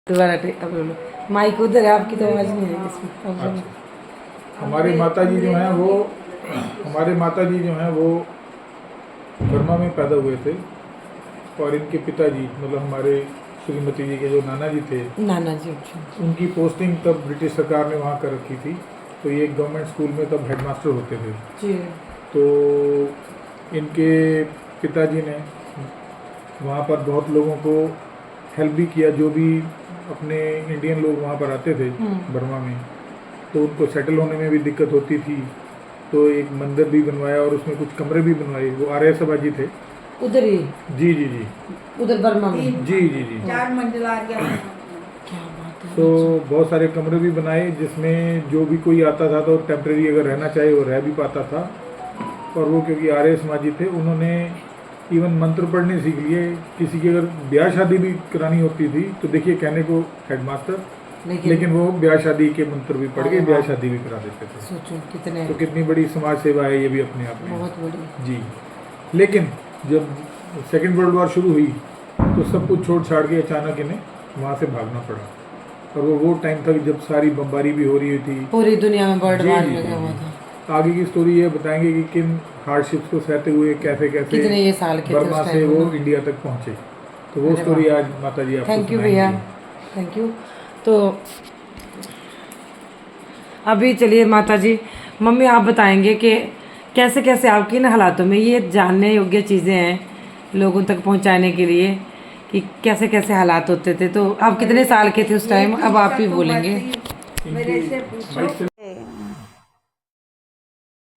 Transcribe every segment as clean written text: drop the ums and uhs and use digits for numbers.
दोबारा अब बोलो। माइक उधर है, आपकी तो आवाज़ नहीं आएगी इसमें। अब बोलो। अच्छा, हमारे माता जी जो हैं वो बर्मा में पैदा हुए थे, और इनके पिताजी मतलब हमारे श्रीमती जी के जो नाना जी थे, नाना जी, अच्छा। उनकी पोस्टिंग तब ब्रिटिश सरकार ने वहाँ कर रखी थी। तो ये एक गवर्नमेंट स्कूल में तब हेडमास्टर होते थे। जी। तो इनके पिताजी ने वहाँ पर बहुत लोगों को हेल्प भी किया, जो भी अपने इंडियन लोग वहाँ पर आते थे बर्मा में, तो उनको सेटल होने में भी दिक्कत होती थी। तो एक मंदिर भी बनवाया और उसमें कुछ कमरे भी बनवाए। वो आर्य सभा जी थे उधर ही, जी जी जी उधर बर्मा में। जी जी जी 4 मंजिला क्या क्या बात है। तो बहुत सारे कमरे भी बनाए, जिसमें जो भी कोई आता था तो टेम्परेरी अगर रहना चाहे वो रह भी पाता था। और वो क्योंकि आर्य समाजी थे, उन्होंने इवन मंत्र पढ़ने सीख लिए। किसी की अगर ब्याह शादी भी करानी होती थी तो देखिए, कहने को हेडमास्टर, लेकिन वो ब्याह शादी के मंत्र भी पढ़ के ब्याह शादी भी करा देते थे। सोचो कितने, तो कितनी बड़ी समाज सेवा है ये भी अपने आप में। बहुत बड़ी। जी। लेकिन जब सेकेंड वर्ल्ड वॉर शुरू हुई तो सब कुछ छोड़ छाड़ के अचानक इन्हें वहाँ से भागना पड़ा। और वो टाइम था जब सारी बमबारी भी हो रही थी पूरी दुनिया में वर्ल्ड जी वार जी लगा हुआ जी। था। आगे की स्टोरी ये बताएंगे कि किन हार्डशिप्स को सहते हुए कैसे कैसे कितने ये साल के थे बर्मा उस से टाइम वो में। इंडिया तक पहुँचे। तो वो अरे स्टोरी वाह। आज माता जी आपको थैंक यू भैया, सुनाएंगी। Thank you. तो अभी चलिए माता जी, मम्मी आप बताएंगे कि कैसे कैसे आपकी इन हालातों में ये जानने योग्य चीज़ें हैं लोगों तक पहुंचाने के लिए कि कैसे कैसे हालात होते थे। तो आप कितने साल के थे उस टाइम, अब आप ही बोलेंगे। मेरे से पूछो।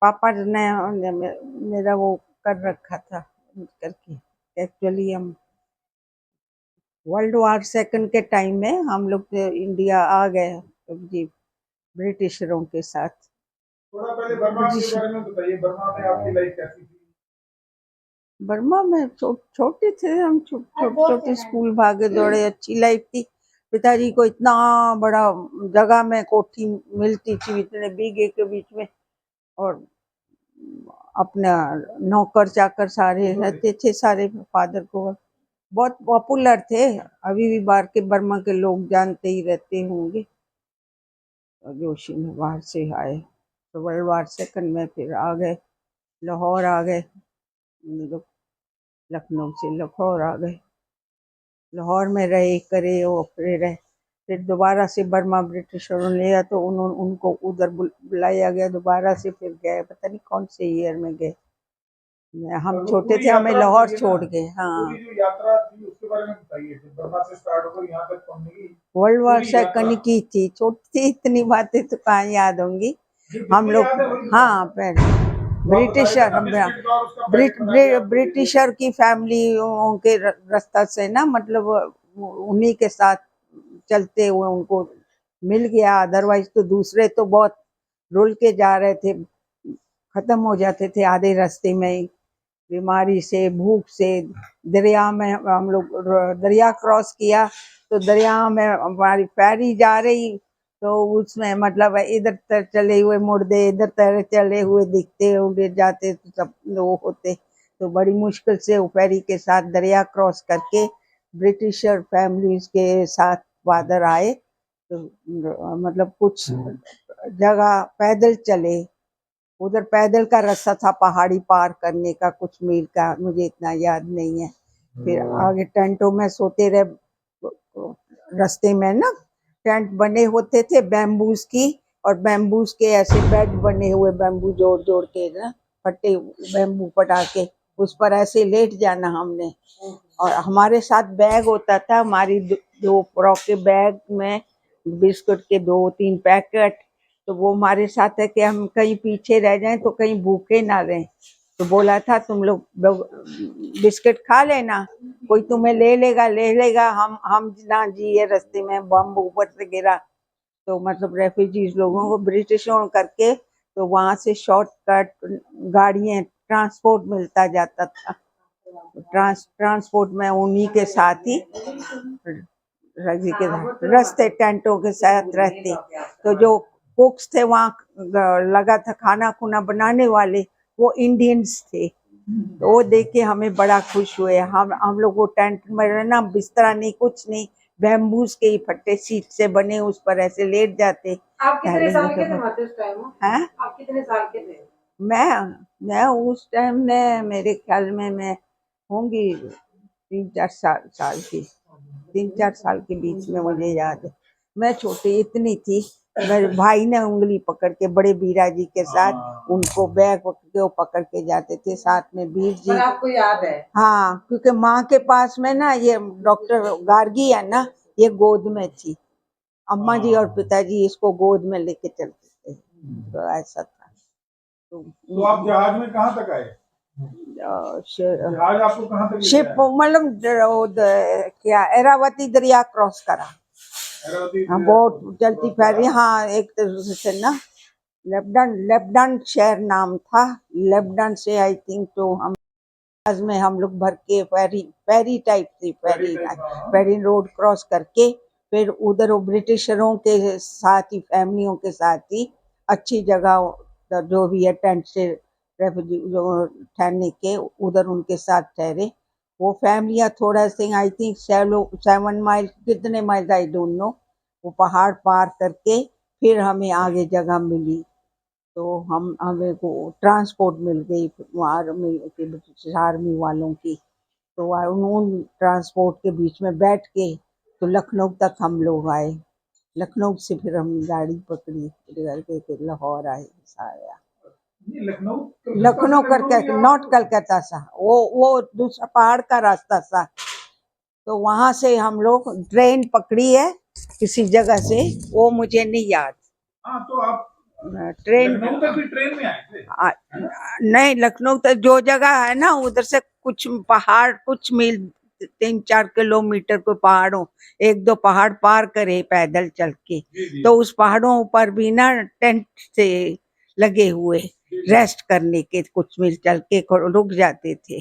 पापा ने मेरा वो कर रखा था करके। एक्चुअली हम वर्ल्ड वार सेकंड के टाइम में हम लोग इंडिया आ गए जी, ब्रिटिशरों के साथ। थोड़ा पहले बर्मा के बारे में बताइए, बर्मा में आपकी लाइफ कैसी थी? बर्मा में छोटे थे हम, छोटे स्कूल भागे दौड़े, अच्छी लाइफ थी। पिताजी को इतना बड़ा जगह में कोठी मिलती थी, इतने बीघे के बीच में, और अपना नौकर चाकर सारे रहते थे, सारे फादर को बहुत पॉपुलर थे। अभी भी बाहर के बर्मा के लोग जानते ही रहते होंगे। जोशी में बाहर से आए तो वर्ल्ड वार सेकंड में फिर आ गए, लाहौर आ गए। हम लोग लखनऊ से लाहौर आ गए, लाहौर में रहे करे वो, फिर दोबारा से बर्मा ब्रिटिशरों ने लिया तो उनको उधर बुलाया गया दोबारा से। फिर गए, पता नहीं कौन से ईयर में गए, हम छोटे थे, हमें लाहौर छोड़ गए। हाँ, पूरी जो यात्रा थी उसके बारे में बताइए, बर्मा से स्टार्ट होकर यहाँ तक पहुँचने की वर्ल्ड वार सेकंड की थी, छोटी थी, इतनी बातें तो कहाँ याद होंगी हम लोग। हाँ, पहले ब्रिटिशर, हम ब्रिटिशर की फैमिली के रास्ता से ना, मतलब उन्हीं के साथ चलते हुए उनको मिल गया। अदरवाइज तो दूसरे तो बहुत रुल के जा रहे थे, खत्म हो जाते थे आधे रास्ते में ही, बीमारी से, भूख से। दरिया में हम लोग दरिया क्रॉस किया तो दरिया में हमारी फेरी जा रही, तो उसमें मतलब इधर तर चले हुए मुर्दे, इधर तर चले हुए दिखते, उड़े जाते तो सब लोग होते। तो बड़ी मुश्किल से वो फेरी के साथ दरिया क्रॉस करके ब्रिटिशर फैमिलीज के साथ फादर आए। तो मतलब कुछ जगह पैदल चले, उधर पैदल का रास्ता था पहाड़ी पार करने का, कुछ मील का, मुझे इतना याद नहीं है। फिर आगे टेंटों में सोते रहे, रास्ते में ना टेंट बने होते थे बैम्बूज की, और बैम्बूज के ऐसे बेड बने हुए, बैम्बू जोड़ जोड़ के ना, फटे बैम्बू पटा के उस पर ऐसे लेट जाना हमने। और हमारे साथ बैग होता था, हमारी दो फ्रॉक के बैग में बिस्कुट के 2-3 पैकेट। तो वो हमारे साथ है कि हम कहीं पीछे रह जाएं तो कहीं भूखे ना रहें। तो बोला था तुम लोग बिस्किट खा लेना, कोई तुम्हें ले लेगा, हम ना जिए। रास्ते में बम ऊपर से गिरा तो मतलब रेफ्यूजीज लोगों को ब्रिटिशों करके, तो वहां से शॉर्टकट गाड़ियां, ट्रांसपोर्ट मिलता जाता था। ट्रांसपोर्ट में उन्हीं के साथ ही रास्ते टेंटों के साथ रहते। तो जो कुक्स थे वहाँ लगा था खाना खुना बनाने वाले, वो इंडियंस थे। तो वो देख के हमें बड़ा खुश हुए। हम लोग वो टेंट में रहना, बिस्तरा नहीं, कुछ नहीं, बैम्बूस के ही फट्टे सीट से बने, उस पर ऐसे लेट जाते। आप कितने टहलने साल के के थे बाद माता उस टाइम? हैं? आप कितने साल के थे? मैं उस टाइम में मेरे ख्याल में मैं होंगी 3-4 साल की, 3-4 साल के बीच में, मुझे याद है। मैं छोटी इतनी थी, मेरे भाई ने उंगली पकड़ के, बड़े बीरा जी के साथ उनको बैग पकड़ के वो पकड़ के जाते थे, साथ में बीर जी। पर आपको याद है? हाँ, क्योंकि माँ के पास में ना ये डॉक्टर गार्गी है ना, ये गोद में थी। अम्मा जी और पिताजी इसको गोद में लेके चलते थे, तो ऐसा था। तो आप जहाज में कहाँ तक आए? जहाज आपको कहाँ तक लेके शिप आया? मतलब क्या एरावती दरिया क्रॉस करा। एरावती हाँ, दरिया बोट क्रॉस चलती करा? फेरी, हाँ, एक तरह से ना, लेबनान शहर नाम था। लेबनान से आई थिंक तो हम जहाज में हम लोग भर के फेरी टाइप थी, फेरी टाइप, हाँ। फेरी रोड क्रॉस करके फिर उधर वो ब्रिटिशरों के साथ ही, फैमिलियों के साथ ही अच्छी जगह जो भी है टेंट से रेफ्यूजी जो ठहरने के, उधर उनके साथ ठहरे। वो फैमिलियाँ थोड़ा से आई थिंक 7 माइल, कितने माइल आई डोंट नो, वो पहाड़ पार करके फिर हमें आगे जगह मिली। तो हमें को ट्रांसपोर्ट मिल गई आर्मी के, ब्रिटिश आर्मी वालों की। तो उन ट्रांसपोर्ट के बीच में बैठ के तो लखनऊ तक हम लोग आए। लखनऊ से फिर हम गाड़ी पकड़ी, फिर लाहौर आए, आया लखनऊ करके, नॉट कलकत्ता सा, वो दूसरा पहाड़ का रास्ता था। तो वहां से हम लोग ट्रेन पकड़ी है किसी जगह से, वो मुझे नहीं याद। हाँ, तो आप ट्रेन लखनऊ तक भी ट्रेन में आए थे? नहीं, लखनऊ तक जो जगह है ना, उधर से कुछ पहाड़, कुछ मील, 3-4 किलोमीटर को पहाड़ों, 1-2 पहाड़ पार करे पैदल चल के। तो उस पहाड़ों पर भी ना टेंट से लगे हुए, रेस्ट करने के, कुछ मील चल के रुक जाते थे।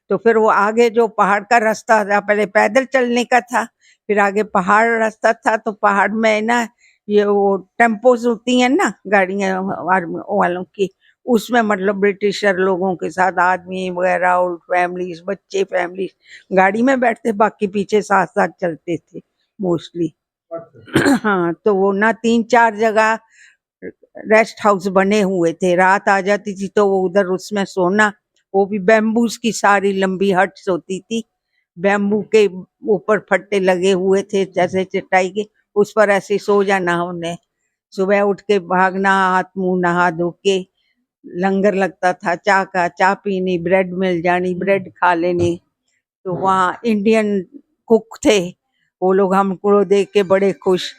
तो फिर वो आगे जो पहाड़ का रास्ता था, पहले पैदल चलने का था, फिर आगे पहाड़ रास्ता था। तो पहाड़ में ना ये वो टेम्पोज होती है ना, गाड़ियां आर्मी वालों की, उसमें मतलब ब्रिटिशर लोगों के साथ आदमी वगैरह और फैमिलीज, बच्चे फैमिलीज गाड़ी में बैठते, बाकी पीछे साथ साथ चलते थे मोस्टली। हाँ, तो वो ना 3-4 जगह रेस्ट हाउस बने हुए थे। रात आ जाती थी तो वो उधर उसमें सोना, वो भी बैम्बूस की सारी लंबी हट्स होती थी, बैम्बू के ऊपर फट्टे लगे हुए थे जैसे चटाई के, उस पर ऐसे सो जाना हमने। सुबह उठ के भागना, हाथ मुंह नहा धो के, लंगर लगता था चाय का, चाय पीनी, ब्रेड मिल जानी, ब्रेड खा लेनी। तो वहाँ इंडियन कुक थे, वो लोग हमको देख के बड़े खुश,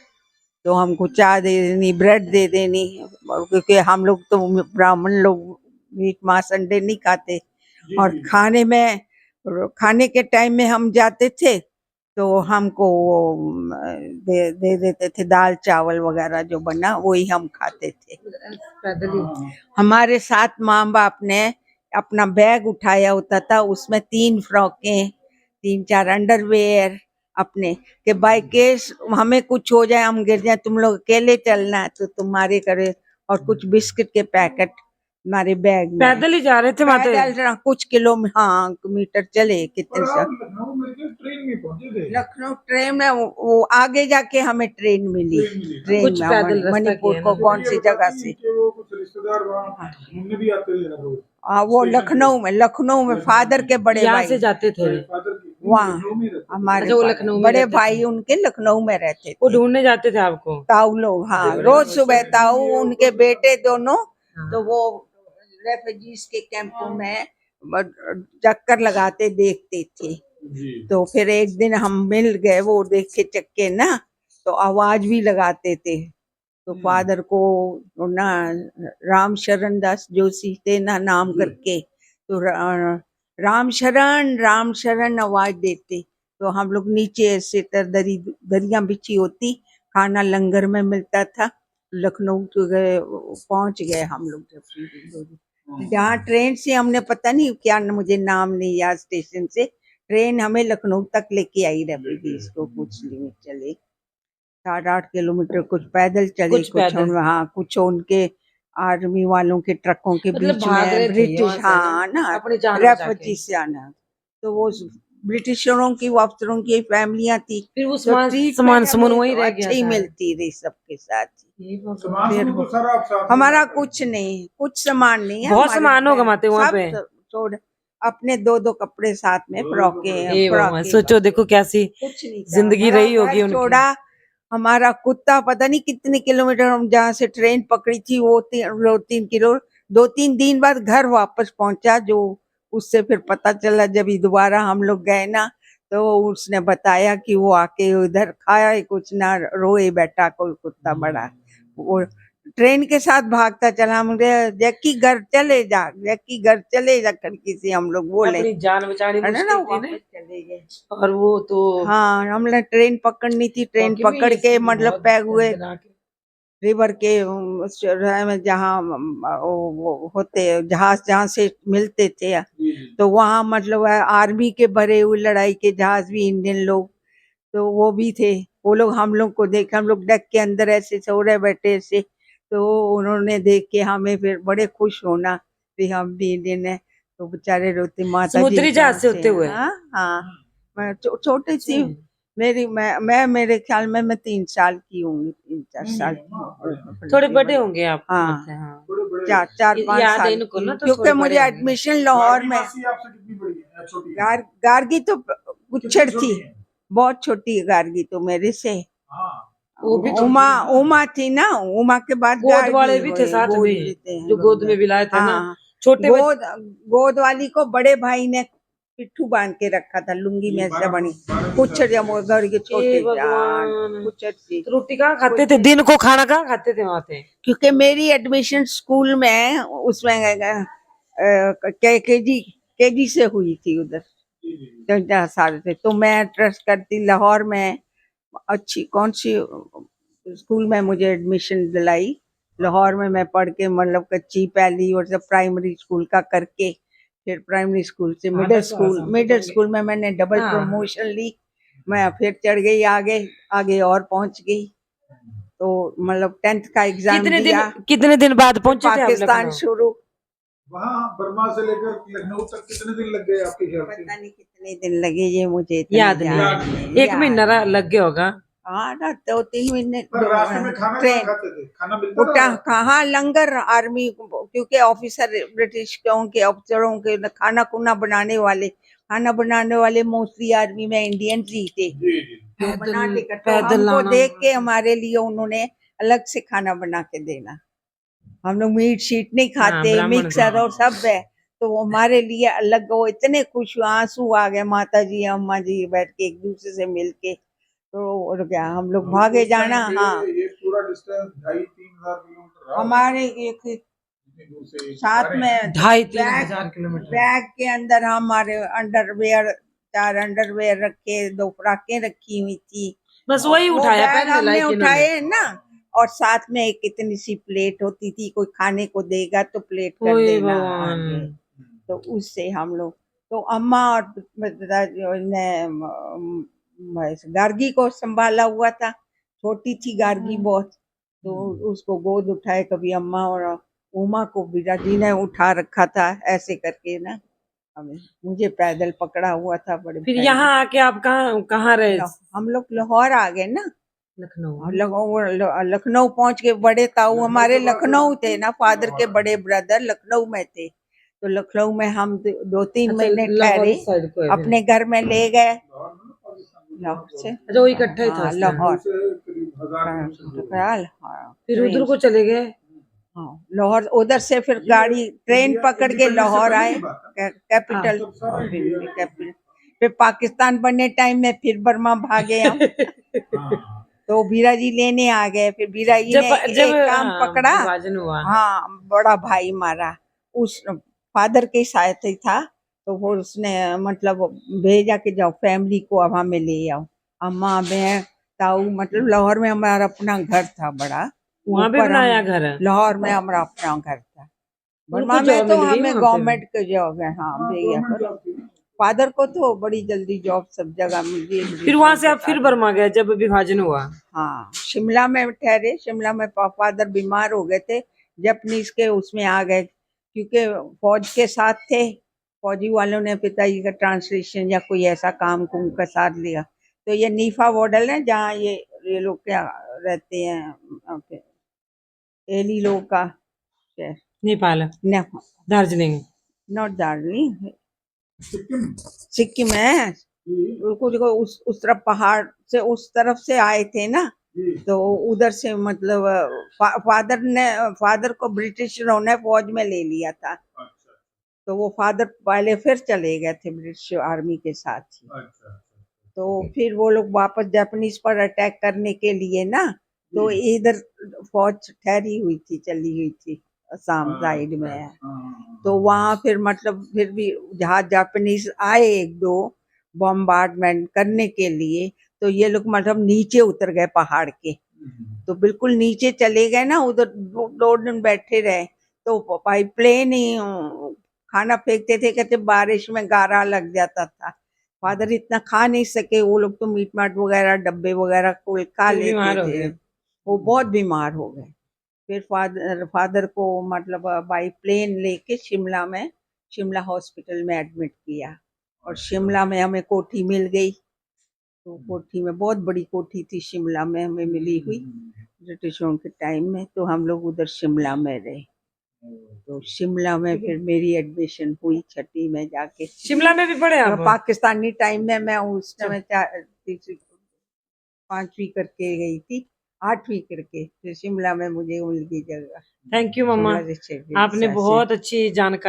तो हमको चाय दे देनी, ब्रेड दे देनी। और क्योंकि हम लोग तो ब्राह्मण लोग मीट मांस अंडे नहीं खाते, और खाने के टाइम में हम जाते थे तो हमको दे देते थे दाल चावल वगैरह, जो बना वही हम खाते थे। हमारे साथ माँ बाप ने अपना बैग उठाया होता था, उसमें 3 फ्रॉकें, 3-4 अंडरवेयर अपने, के बाई केस हमें कुछ हो जाए, हम गिर जाए, तुम लोग अकेले चलना है तो तुम्हारे करे, और कुछ बिस्किट के पैकेट हमारे बैग में। पैदल ही जा रहे थे माता? पैदल कुछ मीटर चले, कितने से। लखनऊ में ट्रेन में पहुंचे थे? लखनऊ ट्रेन में वो आगे जाके हमें ट्रेन मिली। ट्रेन कुछ में पैदल रास्ता मणिपुर किया को ना? कौन सी जगह से, वो कुछ रिश्तेदार वहाँ घूमने भी आते थे हर रोज। वो लखनऊ में फादर के बड़े यहाँ भाई से जाते थे? वहाँ हमारे अच्छा, वो लखनऊ में बड़े रहते भाई थे। उनके लखनऊ में रहते वो थे। ढूंढने जाते थे आपको? ताऊ लोग, हाँ, रोज सुबह ताऊ उनके बेटे दोनों, तो वो रेफ्यूजीज के कैंपों में चक्कर लगाते देखते थे। तो फिर एक दिन हम मिल गए, वो देख के चक्के ना, तो आवाज भी लगाते थे। तो फादर को ना राम शरण दास जोशी थे ना नाम करके, तो राम शरण आवाज देते। तो हम लोग नीचे ऐसे दरिया बिछी होती, खाना लंगर में मिलता था। लखनऊ तो गए, पहुंच गए हम लोग जब जहाँ ट्रेन से, हमने पता नहीं क्या, मुझे नाम नहीं याद, स्टेशन से ट्रेन हमें लखनऊ तक लेके आई रेफ्यूजीज को। कुछ लिमिट चले 7-8 किलोमीटर, कुछ पैदल चले, कुछ उनके आर्मी वालों के ट्रकों के मतलब बीच भाग में रहे थे ब्रिटिश, वहाँ से ना, हाँ ना, अपनी जान बचा के। रेफ्यूजी से आना। तो वो ब्रिटिशरों की अफसरों की फैमिलियां थी, फिर वो तो सामान treatment सामान समून हमें वही तो रह अच्छी गया ही था। मिलती रही सबके साथ ही। ये भगवान। सामान फिर समूह तो सारा आप साथ में हमारा लाते कुछ नहीं, कुछ सामान नहीं है बहुत हमारे सामान होगा माते वहाँ सब पे। छोड़ अपने दो दो कपड़े साथ में हे भगवान, फ्रॉके सोचो देखो कैसी कुछ नहीं था। जिंदगी हमारा रही होगी घर उनकी। छोड़ा, हमारा कुत्ता पता नहीं कितने किलोमीटर हम जहाँ से ट्रेन पकड़ी थी वो 3 किलो 2-3 दिन बाद घर वापस पहुंचा। जो उससे फिर पता चला जब ये दोबारा हम लोग गए ना, तो उसने बताया कि वो आके उधर खाया कुछ ना, रोए बैठा कोई कुत्ता बड़ा, वो ट्रेन के साथ भागता चला। मुझे जैकी घर चले जा, जैकी घर चले जा खिड़की से हम लोग बोले, अपनी जान बचानी है ना, मुश्किल थी वापस ना। चले गए। और वो तो हाँ, हमने ट्रेन पकड़नी थी, ट्रेन वाकई में पकड़ ये के सीन मतलब बहुत पैग हुए दर्दनाक है। रिवर के उस चौराहे में जहाँ वो होते जहाज जहाँ से मिलते थे, तो वहाँ मतलब आर्मी के भरे हुए लड़ाई के जहाज भी इंडियन लोग, तो वो भी थे। वो लोग हम लोग को देख, हम लोग डेक के अंदर ऐसे सो रहे बैठे ऐसे, तो उन्होंने देख के हमें फिर बड़े खुश होना कि हम भी इंडियन है। तो बेचारे रोते माता जी समुद्री जहाज से होते हुए। हाँ हाँ, मैं छोटी सी अच्छा। मेरी मैं मेरे ख्याल में मैं 3 साल की होंगी, 3-4 साल की थोड़े बड़े होंगे आप हाँ, मतलब, हाँ। 4-5 याद है साल इनको की, ना, तो क्योंकि थोड़े मुझे बड़े होंगे। एडमिशन लाहौर में आपसे कितनी बड़ी है या छोटी है? गार्गी तो गुच्छड़ कितनी थी, छोटी है? बहुत छोटी है गार्गी तो मेरे से। हाँ, वो भी तो उमा थी ना, उमा के बाद गोद गार्गी वाले भी थे हुई, साथ गोद में, लेते हैं जो गोद में भी लाए थे ना। हाँ, छोटे गोद गोद वाली को बड़े भाई ने पिट्ठू बांध के रखा था, लुंगी में से बनी कुछ जब घर के हे छोटे भगवान। कुछ थी। तो रोटी कहाँ खाते थे, दिन को खाना कहाँ खाते थे वहां पे? क्योंकि मेरी एडमिशन स्कूल में उसमें केजी से हुई थी उधर, 4 साल से, तो मैं ट्रस्ट करती लाहौर में अच्छी कौन सी स्कूल में मुझे एडमिशन दिलाई। लाहौर में मैं पढ़ के मतलब कच्ची पहली और सब प्राइमरी स्कूल का करके, फिर प्राइमरी स्कूल से मिडिल स्कूल में मैंने डबल हाँ। प्रमोशन ली। मैं फिर चढ़ गई आगे, आगे और पहुंच गई। तो मतलब 10th का एग्जाम दिया, कितने दिन बाद पहुंचे थे आप पाकिस्तान लखनऊ? शुरू। वहाँ बर्मा से लेकर लखनऊ तक कितने दिन लग गए आपके ख्याल से? पता नहीं कितने दिन लगे, ये मुझे इतना याद याद नहीं, नहीं। एक महीना लग गया होगा। हाँ ना, 2-3 महीने पर रास्ते में खाना कहाँ ट्रेन खाते थे? खाना मिलता उठा था? कहाँ लंगर आर्मी, क्योंकि ऑफिसर ब्रिटिश के अफसरों के खाना खुना बनाने वाले मोस्टली आर्मी में इंडियंस ही थे। जी जी। जो बना के तो पैदल हमको लाना। देख के हमारे लिए उन्होंने अलग से खाना बना के देना। हम लोग मीट शीट नहीं हाँ, खाते, ब्राह्मण मिक्सर और सब है, तो वो हमारे लिए अलग, वो इतने खुश हुए, आंसू आ गए। माता जी अम्मा जी बैठ के एक दूसरे से मिल के, तो और क्या हम लोग भागे उस टाइम जाना। पे हाँ, ये पूरा डिस्टेंस 2,500-3,000 किलोमीटर रहा। हमारे एक इतनी दूर से साथ आ रहे में हैं। 2,500-3,000 किलोमीटर। बैग के अंदर हमारे अंडरवेयर, 4 अंडरवेयर रखे, 2 फ्राकें रखी हुई थी। बस वही वो उठाया बैग पहनने हमने लायक इन्होंने। उठाए ना, और साथ में एक इतनी सी प्लेट होती थी, कोई खाने को देगा तो प्लेट कर ओए देना भगवान। आगे। तो उससे हम लोग, तो अम्मा और पिताजी ने गार्गी को संभाला हुआ था, छोटी थी गार्गी बहुत, तो उसको गोद उठाए कभी अम्मा, और उमा को बिराजी ने उठा रखा था ऐसे करके ना। हमें मुझे पैदल पकड़ा हुआ था बड़े फिर भाई ने। यहाँ आके आप कहाँ कहाँ रहे? हम लोग लाहौर आ गए ना, लखनऊ। लखनऊ पहुंच के, बड़े ताऊ हमारे लखनऊ थे ना, फादर के बड़े ब्रदर लखनऊ में थे, तो लखनऊ में हम 2-3 अच्छा, महीने लाहौर ठहरे, इस साइड को है फिर। अपने घर में ले गए लाहौर से। अच्छा, वो इकट्ठा ही था हाँ उस time। लाहौर, से करीब 1000 किलोमीटर दूर। हाँ, फिर ट्रेन उधर को चले गए। हाँ लाहौर, उधर से फिर गाड़ी ट्रेन पकड़ के लाहौर आए, कैपिटल, हाँ। कैपिटल। फिर पाकिस्तान बनने टाइम में फिर बर्मा भागे हम। हाँ। तो बीरा जी लेने आ गए, फिर बीरा जी ने जब एक काम पकड़ा। विभाजन हुआ। हाँ, बड़ा भाई मारा, उस फादर के साथ ही था, तो वो उसने मतलब भेजा कि जाओ फैमिली को अब हमें ले आओ। अम्मा मैं ताऊ, मतलब लाहौर में हमारा अपना घर था बड़ा, वहाँ भी ऊपर हम बनाया घर है। लाहौर में हमारा अपना घर था। उनको बर्मा में जॉब तो मिल गई हमें वहाँ पे। गवर्नमेंट के जॉब है। हाँ भैया गवर्नमेंट को, जॉब थी ना। फादर को तो बड़ी जल्दी जॉब सब जगह मिल गई। फिर वहां से आप फिर बर्मा गए जब विभाजन हुआ। हाँ, शिमला में ठहरे, शिमला में फादर बीमार हो गए थे, जापानीज के उसमें आ गए, क्योंकि फौज के साथ थे, फौजी वालों ने पिताजी का ट्रांसलेशन या कोई ऐसा काम कुम का साथ लिया। तो ये नीफा मॉडल है जहाँ ये लोग क्या रहते हैं, ओके, एली लोग का शहर, नेपाल, दार्जिलिंग। नॉट दार्जिलिंग, सिक्किम है। उनको देखो उस तरफ पहाड़ से उस तरफ से आए थे ना, तो उधर से मतलब फादर को ब्रिटिशरों ने फौज में ले लिया था। तो वो फादर पहले फिर चले गए थे ब्रिटिश आर्मी के साथ ही। तो फिर वो लोग वापस जापानीज पर अटैक करने के लिए ना, तो इधर फौज ठहरी हुई थी, चली हुई थी असम साइड में। तो वहां फिर मतलब फिर भी जहाँ जापानीज आए एक दो बॉम्बार्डमेंट करने के लिए, तो ये लोग मतलब नीचे उतर गए पहाड़ के, तो बिल्कुल नीचे चले गए ना, उधर 2 दिन बैठे रहे। तो भाई प्लेन ही खाना फेंकते थे, कहते बारिश में गारा लग जाता था। फादर इतना खा नहीं सके, वो लोग तो मीट माट वगैरह डब्बे वगैरह को खा फिर बीमार हो लेते थे। गए। वो बहुत बीमार हो गए। फिर फादर को मतलब बाई प्लेन लेके शिमला हॉस्पिटल में एडमिट किया, और शिमला में हमें कोठी मिल गई। तो कोठी में बहुत बड़ी कोठी थी, शिमला में हमें मिली हुई ब्रिटिशों के टाइम में। तो हम लोग उधर शिमला में रहे। तो शिमला में फिर मेरी एडमिशन हुई 6ठी में जाके। शिमला में भी पढ़े आप? पाकिस्तानी टाइम में मैं उस समय 5वीं करके गई थी, 8वीं करके फिर शिमला में मुझे मिल गई जगह। थैंक यू मम्मा, शिमला से 6वीं आपने बहुत अच्छी जानकारी